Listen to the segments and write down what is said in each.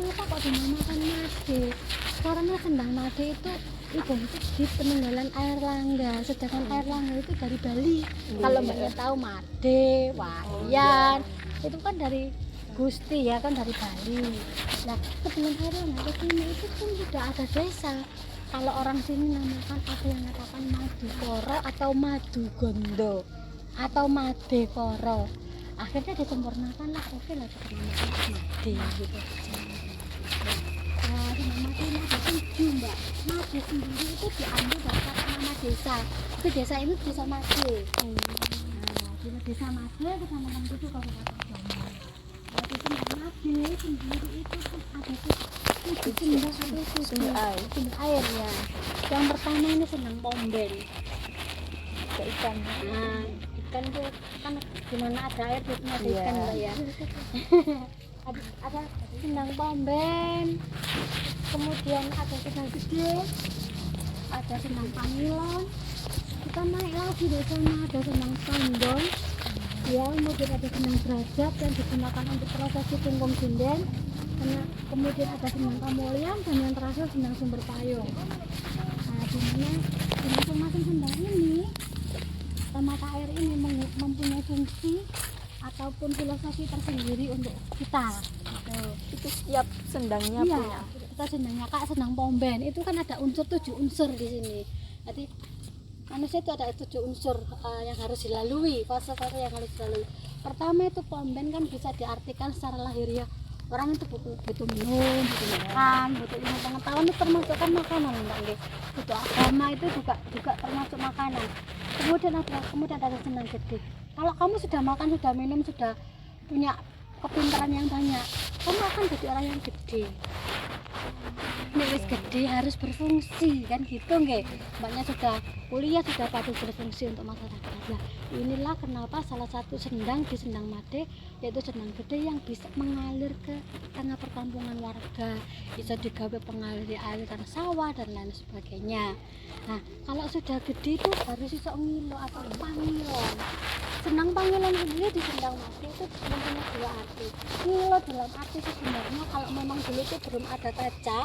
kenapa kok dinamakan Made? Karena sendang Made itu identik di peninggalan air langga, sedangkan air langga itu dari Bali. Kalau mbaknya tahu Made, Wayan, itu kan dari Gusti ya, kan dari Bali. Nah, sebelum air langga ke sini itu pun sudah ada desa. Kalau orang sini namakan, ada yang mengatakan Madukoro atau Madugondo atau Madekoro. Akhirnya disempurnakan lah, oke lah kita namakan Made gitu. Nah, di Made ini ada 7 mbak. Made sendiri itu diambil dari kata nama desa. Ke desa ini desa Made. Nah, di desa Made kecamatan itu Kabupaten Jombang. Jadi sendang Made sendiri itu kan ada 7 sendang atau 7 sumber air ya. Yang pertama ini sendang Pomben. Ada ikan. Nah, ikan itu kan dimana ada air biasanya ada ikan mbak ya. ada sendang Pomben, kemudian ada sendang gede, ada sendang Pangilon. Kita naik lagi di sana ada sendang Tondong ya, kemudian ada sendang Derajat yang digunakan untuk prosesi tunggung sinden. Kemudian ada sendang Kamulian dan yang terakhir sendang Sumber Payung. Nah, dimana di masing-masing sendang ini mata air ini mempunyai fungsi ataupun filosofi tersendiri untuk kita. Itu setiap sendangnya Iya, punya. kita sendangnya kak sendang Pomben itu kan ada 7 unsur di sini. Jadi manusia itu ada 7 unsur yang harus dilalui, fase-fase yang harus dilalui. Pertama itu Pomben kan bisa diartikan secara lahiriah. Orang itu butuh minum, butuh makan, butuh ilmu pengetahuan, itu termasuk kan makanan mbak. Butuh agama itu juga termasuk makanan. Kemudian ada sendang gede. Kalau kamu sudah makan, sudah minum, sudah punya kepintaran yang banyak, kamu akan jadi orang yang gede. Wis gede harus berfungsi kan gitu nggih. Mbaknya sudah kuliah, sudah patut berfungsi untuk masyarakat. Nah, inilah kenapa salah satu sendang di Sendang Made yaitu sendang gede yang bisa mengalir ke tengah perkampungan warga, bisa digawe pengalir aliran sawah dan lain sebagainya. Nah, kalau sudah gede itu harus iso ngilo atau pangilon. Sendang pangilon sendiri di Sendang Made itu mempunyai 2 arti. Ngilo dalam arti sebenarnya kalau memang dulu itu belum ada kaca,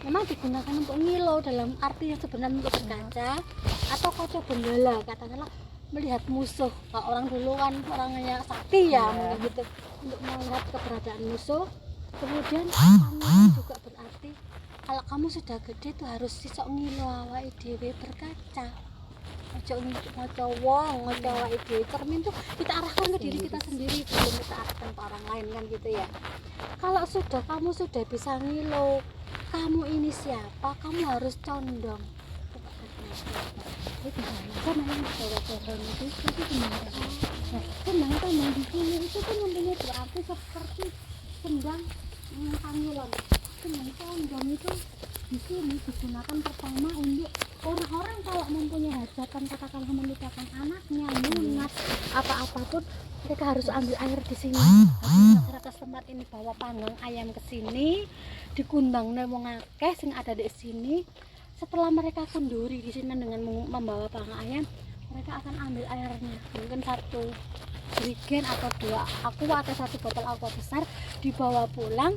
memang digunakan untuk ngilo dalam arti yang sebenarnya untuk berkaca, atau kaca benggala, katakanlah melihat musuh. Kalau orang dulu kan orangnya sakti ya, mungkin gitu, untuk melihat keberadaan musuh. Kemudian pangilon juga berarti kalau kamu sudah gede tuh harus sisok ngilo awake dhewe berkaca. Ojo ngaca wong, ngaca awake dhewe. Cermin tuh kita arahkan ke diri kita sendiri, belum kita arahkan ke orang lain kan gitu ya. Kalau kamu sudah bisa ngilo kamu ini siapa, kamu harus condong. Itu sama yang pohon itu sendang tandang di sini itu kan mempunyai berarti seperti sendang pangilon. Sendang condong itu di sini digunakan pertama untuk orang-orang kalau mempunyai hajatan, katakanlah menikahkan anaknya, lunat, apa-apapun, mereka harus ambil air di sini. Masyarakat setempat ini bawa panggang ayam ke sini, dikundang wong akeh sing ada di sini. Setelah mereka kunduri di sini dengan membawa panggang ayam, mereka akan ambil airnya, mungkin 1 jerigen atau 2 aqua atau 1 botol aqua besar, dibawa pulang.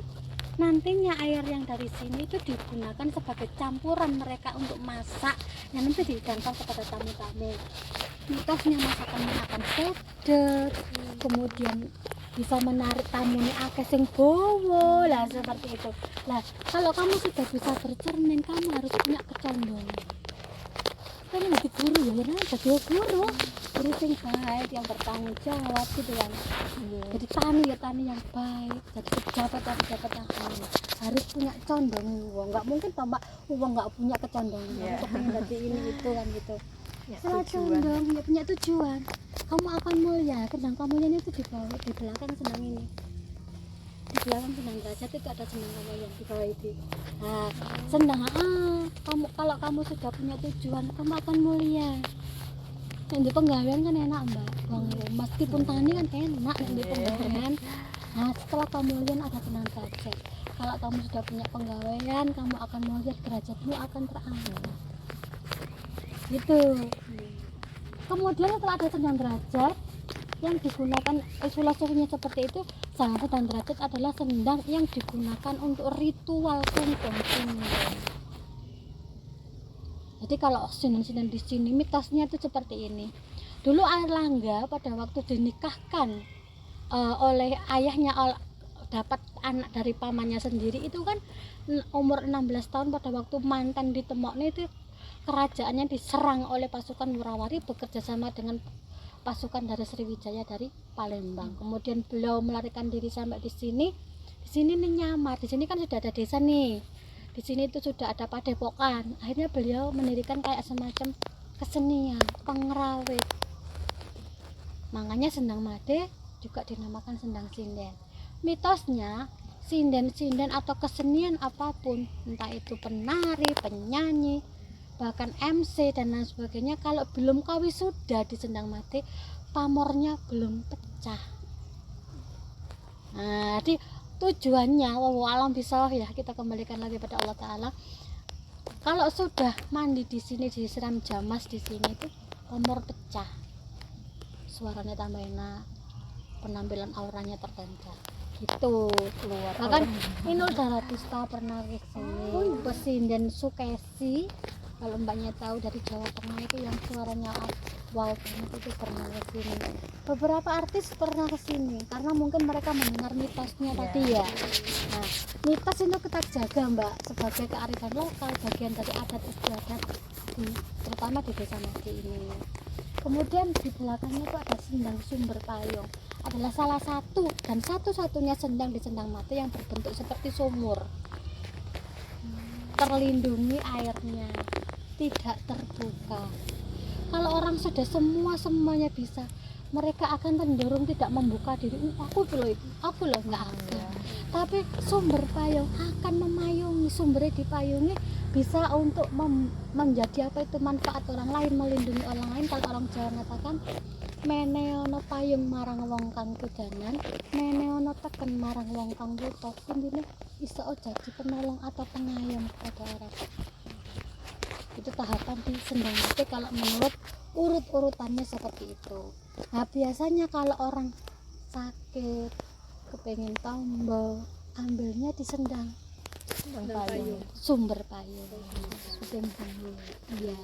Nantinya air yang dari sini itu digunakan sebagai campuran mereka untuk masak yang nanti dihidangkan kepada tamu-tamu. Mitosnya masakannya akan sedet, kemudian bisa menarik tamunya akeh sing bowo lah, seperti itu. Lah, kalau kamu sudah bisa bercermin, kamu harus punya kecondongan. Kan lagi guru ya, jadi guru sing baik, yang bertanggung jawab gitu kan. Jadi tani yang baik, jadi pejabat yang baik, harus punya condong. Nggak mungkin toh mbak, nggak punya kecondongan, pengen jadi ini itu kan gitu. Setelah condong, ya punya tujuan, kamu akan mulia. Sendang Kamulian itu di belakang sendang ini, di belakang Sendang Derajat itu ada Sendang Kamulian di bawah itu. Nah, sendang kalau kamu sudah punya tujuan, kamu akan mulia. Yang di penggawean kan enak mbak, meskipun tani kan enak yang di penggawean. Nah, setelah Kamulian ada Sendang Derajat. Kalau kamu sudah punya penggawean, kamu akan melihat derajatmu akan terangkat gitu. Kemudian setelah ada Sendang Derajat yang digunakan filosofinya seperti itu, Sandang Sendang Derajat adalah sendang yang digunakan untuk ritual kungkum sinden. Jadi kalau sinden-sinden di sini mitosnya itu seperti ini. Dulu Airlangga pada waktu dinikahkan oleh ayahnya dapat anak dari pamannya sendiri itu kan umur 16 tahun pada waktu mantan di Temokne itu kerajaannya diserang oleh pasukan Wurawari bekerja sama dengan pasukan dari Sriwijaya dari Palembang. Kemudian beliau melarikan diri sampai di sini. Di sini nih nyamar. Di sini kan sudah ada desa nih. Di sini itu sudah ada padepokan. Akhirnya beliau mendirikan kayak semacam kesenian, pengrawit. Makanya Sendang Made juga dinamakan Sendang Sinden. Mitosnya sinden-sinden atau kesenian apapun, entah itu penari, penyanyi, bahkan MC dan lain sebagainya, kalau belum kawisuda di Sendang Made, pamornya belum pecah. Nah, jadi tujuannya wallahu alam bisawab ya, kita kembalikan lagi pada Allah Ta'ala. Kalau sudah mandi di sini, disiram jamas di sini itu pamor pecah, suaranya tambah enak, penampilan auranya terpancar gitu keluar. Bahkan Inul Daratista pernah ke sini, pesinden Sukesi, kalau mbaknya tahu dari Jawa Tengah itu yang suaranya wow banget, itu pernah ke sini. Beberapa artis pernah ke sini karena mungkin mereka mendengar mitosnya tadi ya. Nah, mitos itu kita jaga mbak sebagai kearifan lokal, bagian dari adat istiadat terutama di desa Made ini. Kemudian di belakangnya itu ada Sendang Sumber Payung, adalah salah satu dan satu-satunya sendang di Sendang Made yang berbentuk seperti sumur, terlindungi airnya, tidak terbuka. Kalau orang sudah semuanya bisa, mereka akan cenderung tidak membuka diri. Aku loh nggak ada. Tapi sumber payung akan memayungi, sumbernya dipayungi, bisa untuk menjadi apa itu manfaat orang lain, melindungi orang lain. Kalau orang Jawa mengatakan meneono payung marang wong kang kudanan, meneono teken marang wong kang buta. Intinya bisa jadi penolong atau pengayom kepada orang. Itu tahapan di Sendang Made kalau menurut urut-urutannya seperti itu. Nah biasanya kalau orang sakit kepengen tombol, ambilnya di Sendang Sumber Payung. Iya.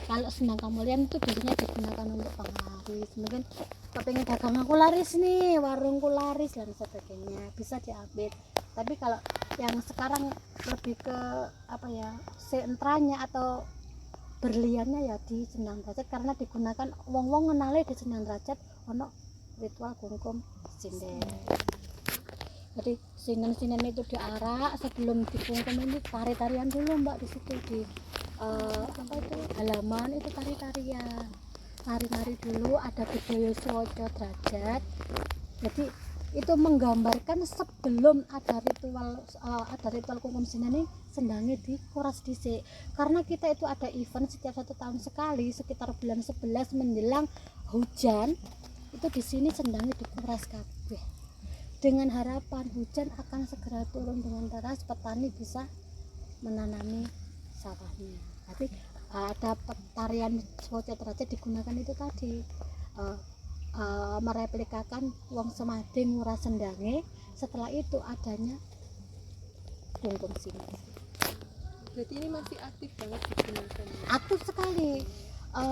Kalau Sendang Kamulian itu biasanya digunakan untuk penglaris, mungkin kepengen dagang aku laris nih, warungku laris dan sebagainya, bisa diambil. Tapi kalau yang sekarang lebih ke apa ya, sentranya atau berliannya ya di Sendang Derajat, karena digunakan wong-wong ngenale di Sendang Derajat ono ritual kungkum sinden. Jadi sinden-sinden itu diarak, sebelum dikungkum ini tari-tarian dulu mbak, di situ di apa itu halaman itu tari-tarian, nari-nari dulu, ada budaya Swaca Derajat. Jadi itu menggambarkan sebelum ada ritual kungkum sinden ini sendangnya dikuras dhisik, karena kita itu ada event setiap 1 tahun sekali sekitar bulan 11 menjelang hujan, itu di sini sendangnya dikuras kabeh dengan harapan hujan akan segera turun dengan deras, petani bisa menanami sawahnya. Tapi ada tarian Swaca Derajat digunakan itu tadi, mereplikakan wong Semade nguras sendange, setelah itu adanya kungkum sinden. Berarti ini masih aktif banget digunakan. Aktif sekali,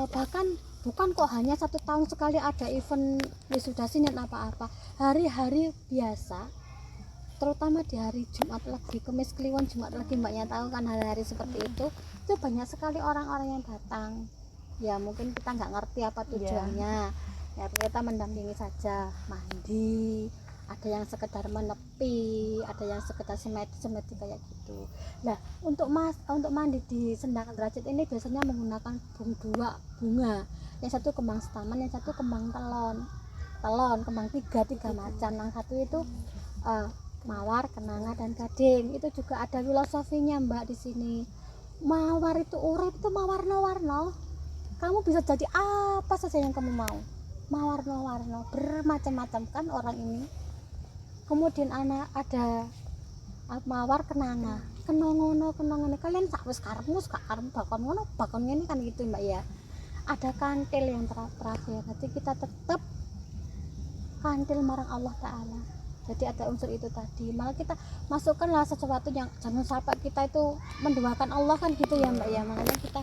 bahkan bukan kok hanya 1 tahun sekali ada event wisuda sinden apa-apa, hari-hari biasa, terutama di hari Jumat Legi, Kemis Kliwon, Jumat Legi, mbaknya tahu kan hari-hari seperti itu banyak sekali orang-orang yang datang. Ya mungkin kita nggak ngerti apa tujuannya, ya kita mendampingi saja, mandi, ada yang sekedar menepi, ada yang sekedar semeti kayak gitu. Nah untuk mandi di Sendang Derajat ini biasanya menggunakan 2 bunga, yang satu kembang setaman, yang satu kembang telon, kembang tiga macam. Yang satu itu mawar, kenanga, dan gading. Itu juga ada filosofinya mbak di sini. Mawar itu urip itu mawarna-warna, kamu bisa jadi apa saja yang kamu mau, mawarna-warna bermacam-macam kan orang ini. Kemudian ada mawar kenanga, kenongono kalian sakwis karepmu bakon ngono bakon ngene kan gitu mbak ya. Ada kantil yang terakhir, nanti kita tetap kantil marang Allah Ta'ala, Jadi ada unsur itu tadi. Malah kita masukkanlah sesuatu yang jangan sampai kita itu mendoakan Allah kan gitu ya Mbak ya. Makanya kita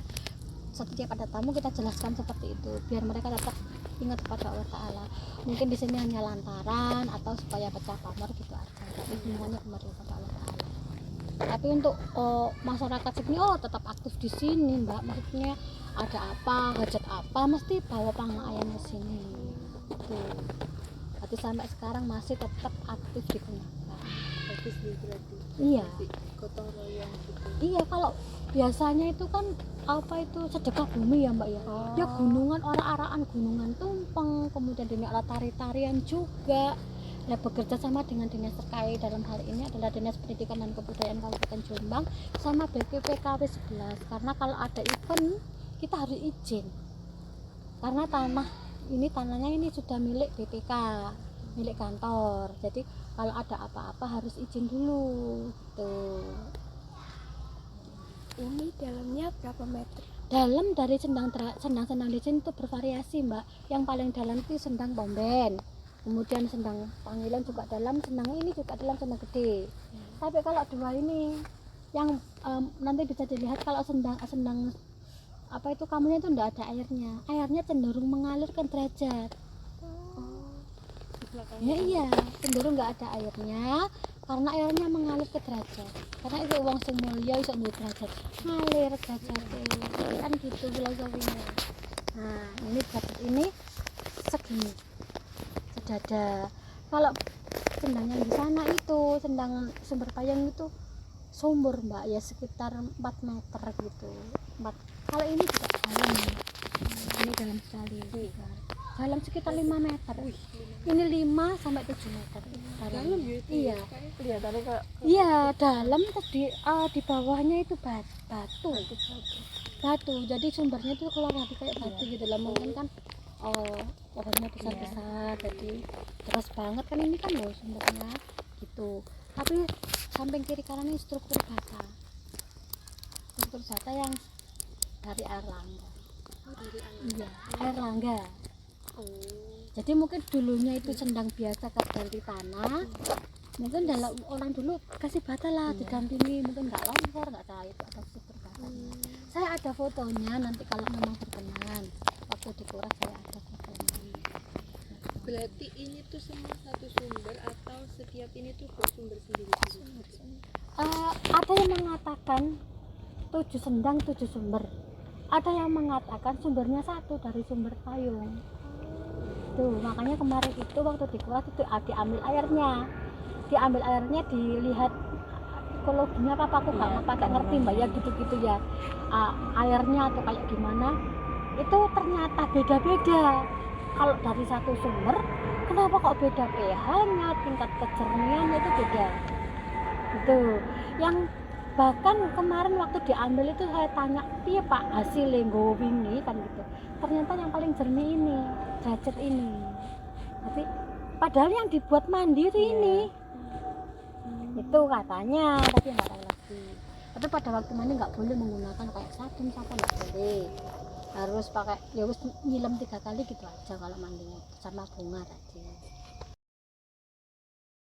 setiap ada tamu kita jelaskan seperti itu biar mereka tetap ingat kepada Allah Ta'ala. Mungkin di sini hanya lantaran atau supaya pecah pamor gitu aja, tapi semuanya kembali kepada Allah Ta'ala. Tapi untuk masyarakat sini tetap aktif di sini Mbak, maksudnya ada apa, hajat apa mesti bawa panglima ayam ke sini tuh. Berarti sampai sekarang masih tetap aktif digunakan. Bagus nih berarti. Iya. Masih gotong royong gitu. Iya, kalau biasanya itu kan apa itu sedekah bumi ya Mbak ya. Ya gunungan, orang-araan gunungan tumpeng, kemudian dunia alat tari-tarian juga. Ya bekerja sama dengan dinas terkait, dalam hal ini adalah Dinas Pendidikan dan Kebudayaan Kabupaten Jombang sama BPPKW 11. Karena kalau ada event kita harus izin. Karena tanahnya ini sudah milik BPK, milik kantor. Jadi kalau ada apa-apa harus izin dulu tuh. Ini dalamnya berapa meter? Dalam dari sendang-sendang di sini tuh bervariasi Mbak. Yang paling dalam itu sendang Bomben, kemudian sendang Panggilan juga dalam, sendang ini juga dalam, sendang gede. Tapi kalau dua ini yang nanti bisa dilihat kalau sendang apa itu kamunya itu enggak ada airnya cenderung mengalir ke derajat. Ya iya, cenderung enggak ada airnya karena airnya mengalir ke derajat. Karena itu uang sing mulya iso duwe derajat, ngalir derajate. Kan gitu filosofinya. Nah, ini derajat ini segini. Sedada. Kalau sendang yang di sana itu, sendang Sumber Payung itu sumur Mbak ya sekitar 4 meter gitu. Kalau ini juga dalam. Ini dalam sekali. Dalam sekitar 5 meter. Ini 5 sampai 7 meter. Dalam ya itu. Iya. Kelihatannya kayak Iya, dalam terus di bawahnya itu batu. Jadi sumbernya itu keluar lagi kayak batu gitu lah. Mungkin kan pohonnya besar-besar, jadi deras banget kan ini kan loh sumbernya gitu. Tapi samping kiri kanan ini struktur bata yang dari air langga. Iya, air langga. Jadi mungkin dulunya itu sendang biasa ganti tanah, mungkin dalam orang dulu kasih bata lah didampingi, mungkin nggak longsor, nggak tahu itu ada struktur batanya. Saya ada fotonya, nanti kalau memang berkenan waktu dikuras saya ada fotonya. berarti ini tuh semua satu sumber atau setiap ini tuh bersumber sendiri-sendiri? Ada yang mengatakan 7 sendang 7 sumber, ada yang mengatakan sumbernya satu dari Sumber Payung tuh. Makanya kemarin itu waktu dikuras itu diambil airnya dilihat ekologinya apa aku nggak ngerti Mbak ya gitu ya, airnya atau kayak gimana itu ternyata beda-beda. Kalau dari satu sumber kenapa kok beda pH-nya, tingkat kejernihannya itu beda itu. Yang bahkan kemarin waktu diambil itu saya tanya piye Pak hasilnya nggo wingi kan gitu, ternyata yang paling jernih ini derajat ini. Tapi padahal yang dibuat mandi itu ini itu katanya, tapi nggak tahu lagi. Tapi pada waktu mandi nggak boleh menggunakan kayak sabun nggak boleh, harus pakai ya wis nyilam 3 kali gitu aja kalau mandinya sama bunga tadi.